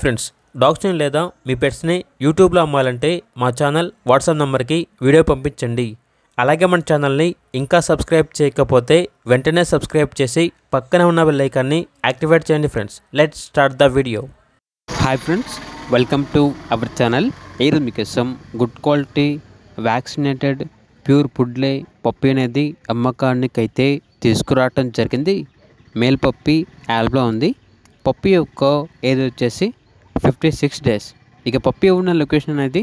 Friends, డాగ్స్ని లేదా మీ పెట్స్ని యూట్యూబ్లో అమ్మాలంటే మా ఛానల్ వాట్సాప్ నెంబర్కి వీడియో పంపించండి. అలాగే మన ఛానల్ని ఇంకా సబ్స్క్రైబ్ చేయకపోతే వెంటనే సబ్స్క్రైబ్ చేసి పక్కన ఉన్న బెల్ ఐకాన్ని యాక్టివేట్ చేయండి. Friends, let's start the video. Hi friends, welcome to our channel. ఈరోజు మీకోసం గుడ్ క్వాలిటీ వ్యాక్సినేటెడ్ ప్యూర్ పుడ్లే పప్పి అనేది అమ్మకానికి అయితే తీసుకురావటం జరిగింది. మేల్ పప్పి యాల్బ్లో ఉంది. పప్పి యొక్క ఏజ్ వచ్చేసి 56 days. ఇక పప్పి ఉన్న లొకేషన్ అనేది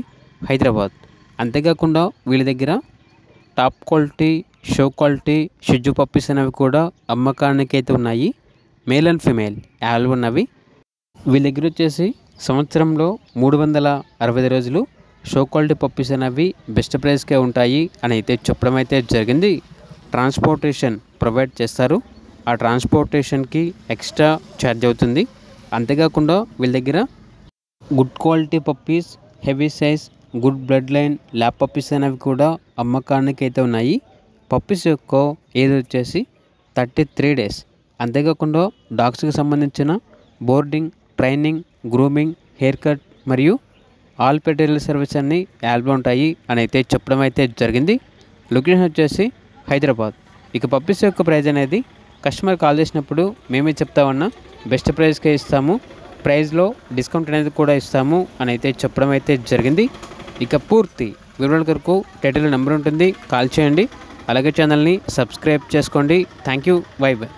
హైదరాబాద్. అంతేకాకుండా వీళ్ళ దగ్గర టాప్ క్వాలిటీ షో క్వాలిటీ షిజ్జు పప్పీస్ అనేవి కూడా అమ్మకానికి అయితే ఉన్నాయి. మేల్ అండ్ ఫిమేల్ యాల్బ్ ఉన్నవి. వీళ్ళ దగ్గర వచ్చేసి సంవత్సరంలో 365 రోజులు షో క్వాలిటీ పప్పీస్ అనేవి బెస్ట్ ప్రైస్కే ఉంటాయి అని అయితే చెప్పడం అయితే జరిగింది. ట్రాన్స్పోర్టేషన్ ప్రొవైడ్ చేస్తారు. ఆ ట్రాన్స్పోర్టేషన్కి ఎక్స్ట్రా ఛార్జ్ అవుతుంది. అంతేకాకుండా వీళ్ళ దగ్గర good quality puppies, heavy size, good blood line lab puppies అనేవి కూడా అమ్మకానికి అయితే ఉన్నాయి. పప్పీస్ యొక్క ఏజ్ వచ్చేసి 33 days. అంతేకాకుండా డాగ్స్కి సంబంధించిన boarding, training, grooming, hair cut మరియు ఆల్ పెటరియల్ సర్వీస్ అన్నీ యాల్బ్లో ఉంటాయి అని అయితే చెప్పడం అయితే జరిగింది. లొకేషన్ వచ్చేసి హైదరాబాద్. ఇక పప్పీస్ యొక్క ప్రైస్ అనేది కస్టమర్ కాల్ చేసినప్పుడు మేమే చెప్తామన్నా బెస్ట్ ప్రైస్కే ఇస్తాము, ప్రైస్లో డిస్కౌంట్ అనేది కూడా ఇస్తాము అని అయితే చెప్పడం అయితే జరిగింది. ఇక పూర్తి వివరాల కొరకు టైటిల్ నెంబర్ ఉంటుంది, కాల్ చేయండి. అలాగే ఛానల్ని సబ్స్క్రైబ్ చేసుకోండి. Thank you. By by.